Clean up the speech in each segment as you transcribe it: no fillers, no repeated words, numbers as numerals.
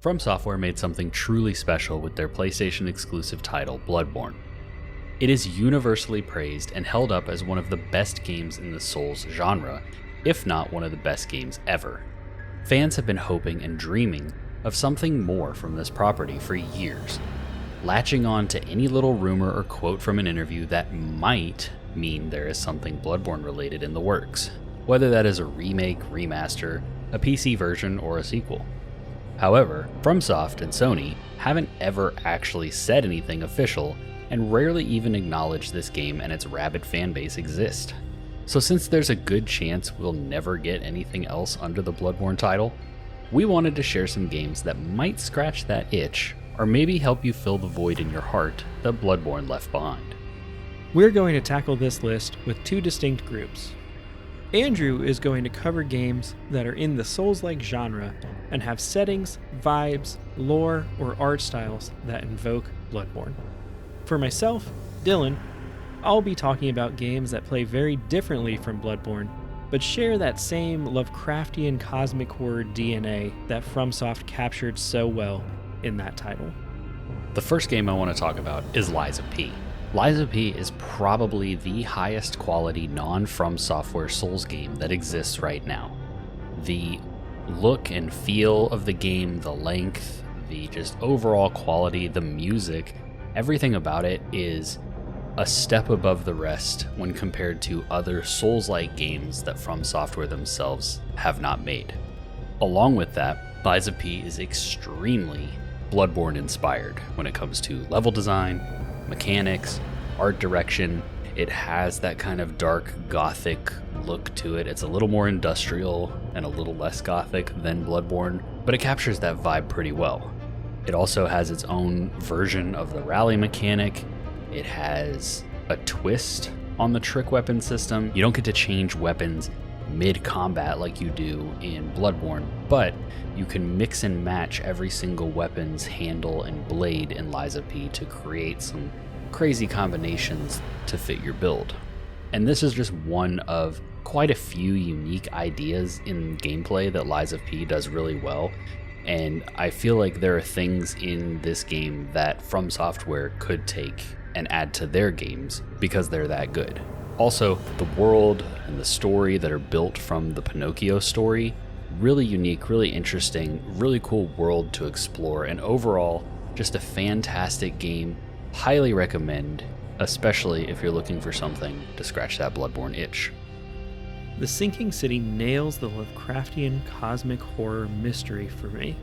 From Software made something truly special with their PlayStation exclusive title, Bloodborne. It is universally praised and held up as one of the best games in the Souls genre, if not one of the best games ever. Fans have been hoping and dreaming of something more from this property for years, latching on to any little rumor or quote from an interview that might mean there is something Bloodborne related in the works, whether that is a remake, remaster, a PC version, or a sequel. However, FromSoft and Sony haven't ever actually said anything official and rarely even acknowledge this game and its rabid fanbase exist. So since there's a good chance we'll never get anything else under the Bloodborne title, we wanted to share some games that might scratch that itch or maybe help you fill the void in your heart that Bloodborne left behind. We're going to tackle this list with two distinct groups. Andrew is going to cover games that are in the Souls-like genre and have settings, vibes, lore, or art styles that invoke Bloodborne. For myself, Dylan, I'll be talking about games that play very differently from Bloodborne, but share that same Lovecraftian cosmic horror DNA that FromSoft captured so well in that title. The first game I want to talk about is Lies of P. Lies of P is probably the highest quality non-From Software Souls game that exists right now. The look and feel of the game, the length, the just overall quality, the music, everything about it is a step above the rest when compared to other Souls-like games that From Software themselves have not made. Along with that, Lies of P is extremely Bloodborne inspired when it comes to level design, mechanics, art direction. It has that kind of dark gothic look to it. It's a little more industrial and a little less gothic than Bloodborne, but it captures that vibe pretty well. It also has its own version of the rally mechanic. It has a twist on the trick weapon system. You don't get to change weapons mid-combat like you do in Bloodborne, but you can mix and match every single weapon's handle and blade in Lies of P to create some crazy combinations to fit your build. And this is just one of quite a few unique ideas in gameplay that Lies of P does really well, and I feel like there are things in this game that From Software could take and add to their games because they're that good. Also, the world and the story that are built from the Pinocchio story, really unique, really interesting, really cool world to explore, and overall, just a fantastic game. Highly recommend, especially if you're looking for something to scratch that Bloodborne itch. The Sinking City nails the Lovecraftian cosmic horror mystery for me.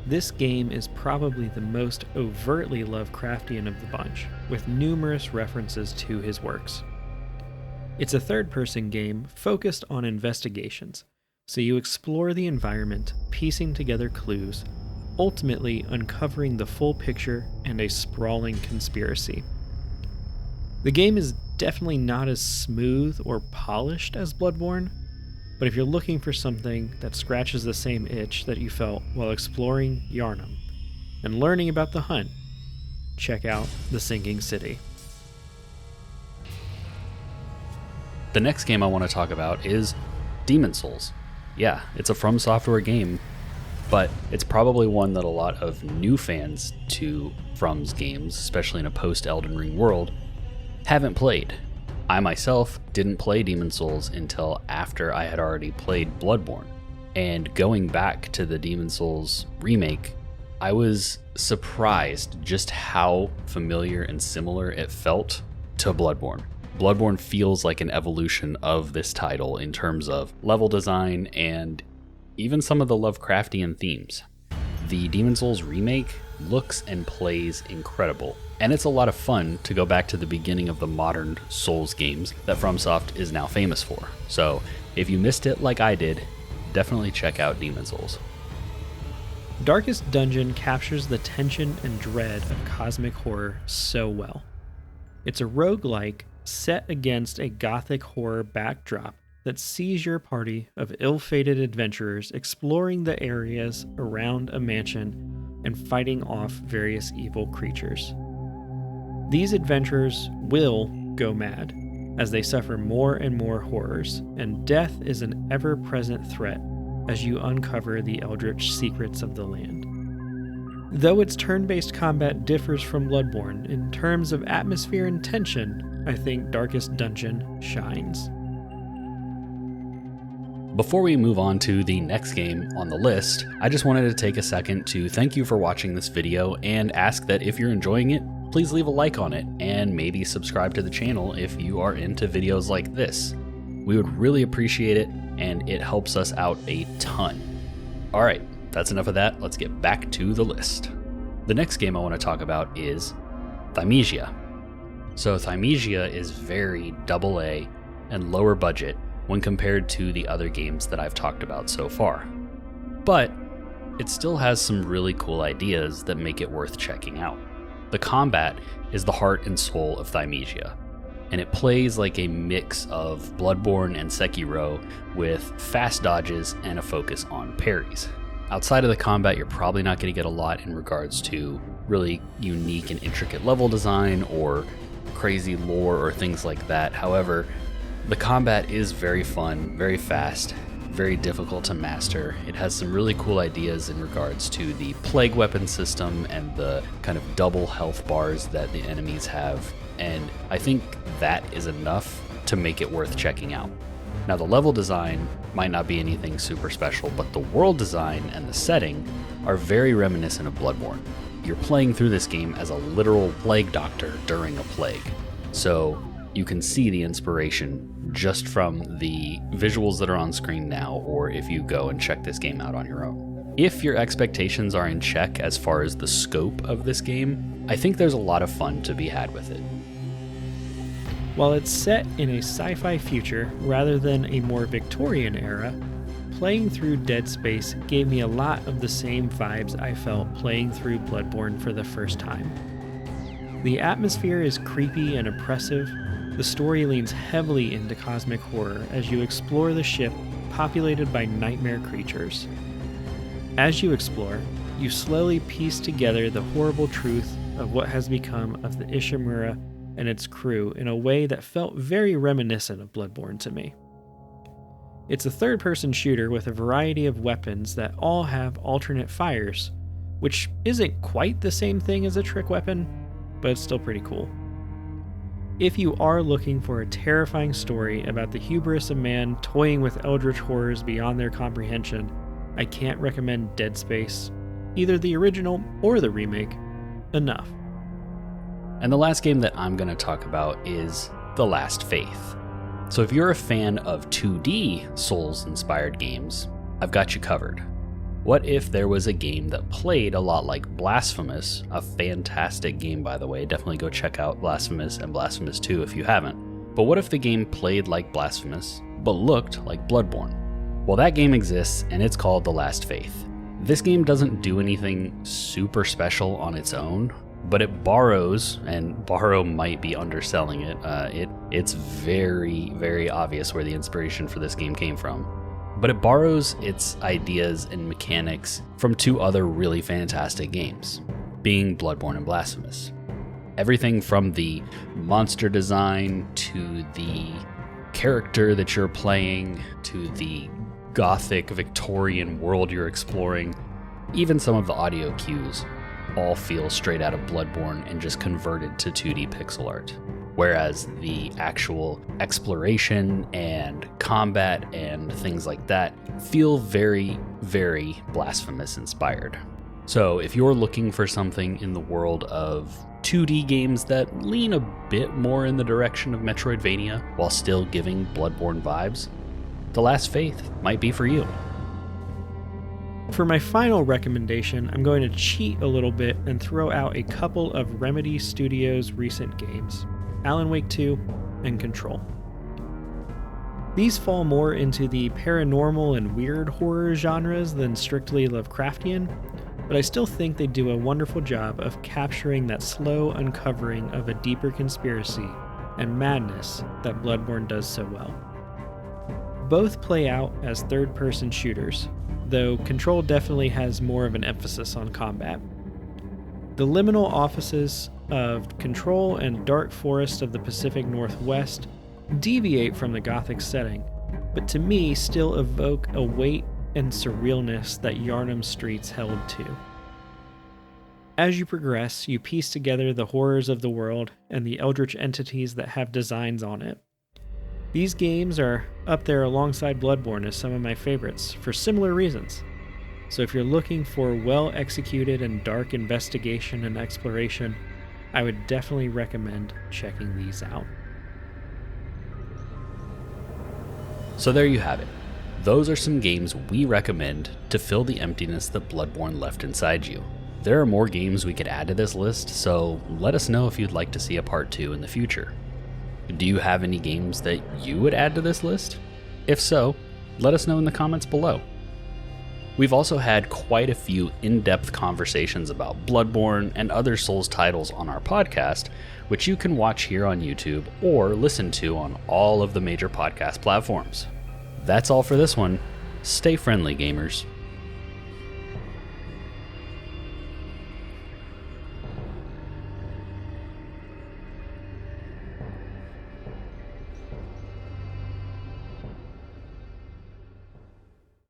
This game is probably the most overtly Lovecraftian of the bunch, with numerous references to his works. It's a third-person game focused on investigations, so you explore the environment, piecing together clues, ultimately uncovering the full picture and a sprawling conspiracy. The game is definitely not as smooth or polished as Bloodborne, but if you're looking for something that scratches the same itch that you felt while exploring Yharnam and learning about the hunt, check out The Sinking City. The next game I want to talk about is Demon Souls. Yeah, it's a From Software game, but it's probably one that a lot of new fans to From's games, especially in a post-Elden Ring world, haven't played. I myself didn't play Demon Souls until after I had already played Bloodborne. And going back to the Demon Souls remake, I was surprised just how familiar and similar it felt to Bloodborne. Bloodborne feels like an evolution of this title in terms of level design and even some of the Lovecraftian themes. The Demon Souls remake looks and plays incredible, and it's a lot of fun to go back to the beginning of the modern Souls games that FromSoft is now famous for. So if you missed it like I did, definitely check out Demon Souls. Darkest Dungeon captures the tension and dread of cosmic horror so well. It's a roguelike set against a gothic horror backdrop that sees your party of ill-fated adventurers exploring the areas around a mansion and fighting off various evil creatures. These adventurers will go mad as they suffer more and more horrors, and death is an ever-present threat as you uncover the eldritch secrets of the land. Though its turn-based combat differs from Bloodborne, in terms of atmosphere and tension, I think Darkest Dungeon shines. Before we move on to the next game on the list, I just wanted to take a second to thank you for watching this video and ask that if you're enjoying it, please leave a like on it and maybe subscribe to the channel if you are into videos like this. We would really appreciate it, and it helps us out a ton. Alright, that's enough of that, let's get back to the list. The next game I want to talk about is Thymesia. So Thymesia is very AA and lower budget when compared to the other games that I've talked about so far. But it still has some really cool ideas that make it worth checking out. The combat is the heart and soul of Thymesia, and it plays like a mix of Bloodborne and Sekiro with fast dodges and a focus on parries. Outside of the combat, you're probably not going to get a lot in regards to really unique and intricate level design or crazy lore or things like that. However, the combat is very fun, very fast, very difficult to master. It has some really cool ideas in regards to the plague weapon system and the kind of double health bars that the enemies have, and I think that is enough to make it worth checking out. Now, the level design might not be anything super special, but the world design and the setting are very reminiscent of Bloodborne. You're playing through this game as a literal plague doctor during a plague, so you can see the inspiration just from the visuals that are on screen now, or if you go and check this game out on your own. If your expectations are in check as far as the scope of this game, I think there's a lot of fun to be had with it. While it's set in a sci-fi future rather than a more Victorian era, playing through Dead Space gave me a lot of the same vibes I felt playing through Bloodborne for the first time. The atmosphere is creepy and oppressive. The story leans heavily into cosmic horror as you explore the ship populated by nightmare creatures. As you explore, you slowly piece together the horrible truth of what has become of the Ishimura and its crew in a way that felt very reminiscent of Bloodborne to me. It's a third-person shooter with a variety of weapons that all have alternate fires, which isn't quite the same thing as a trick weapon, but it's still pretty cool. If you are looking for a terrifying story about the hubris of man toying with eldritch horrors beyond their comprehension, I can't recommend Dead Space, either the original or the remake, enough. And the last game that I'm going to talk about is The Last Faith. So if you're a fan of 2D Souls-inspired games, I've got you covered. What if there was a game that played a lot like Blasphemous, a fantastic game by the way, definitely go check out Blasphemous and Blasphemous 2 if you haven't. But what if the game played like Blasphemous, but looked like Bloodborne? Well, that game exists and it's called The Last Faith. This game doesn't do anything super special on its own, but it borrows, and borrow might be underselling it, it's very, very obvious where the inspiration for this game came from. But it borrows its ideas and mechanics from two other really fantastic games, being Bloodborne and Blasphemous. Everything from the monster design to the character that you're playing to the gothic Victorian world you're exploring, even some of the audio cues all feel straight out of Bloodborne and just converted to 2D pixel art. Whereas the actual exploration and combat and things like that feel very, very Blasphemous inspired. So if you're looking for something in the world of 2D games that lean a bit more in the direction of Metroidvania while still giving Bloodborne vibes, The Last Faith might be for you. For my final recommendation, I'm going to cheat a little bit and throw out a couple of Remedy Studios' recent games, Alan Wake 2 and Control. These fall more into the paranormal and weird horror genres than strictly Lovecraftian, but I still think they do a wonderful job of capturing that slow uncovering of a deeper conspiracy and madness that Bloodborne does so well. Both play out as third-person shooters, though Control definitely has more of an emphasis on combat. The liminal offices of Control and Dark Forest of the Pacific Northwest deviate from the Gothic setting, but to me still evoke a weight and surrealness that Yharnam streets held to. As you progress, you piece together the horrors of the world and the eldritch entities that have designs on it. These games are up there alongside Bloodborne as some of my favorites, for similar reasons. So if you're looking for well-executed and dark investigation and exploration, I would definitely recommend checking these out. So there you have it. Those are some games we recommend to fill the emptiness that Bloodborne left inside you. There are more games we could add to this list, so let us know if you'd like to see a part 2 in the future. Do you have any games that you would add to this list? If so, let us know in the comments below. We've also had quite a few in-depth conversations about Bloodborne and other Souls titles on our podcast, which you can watch here on YouTube or listen to on all of the major podcast platforms. That's all for this one. Stay friendly, gamers.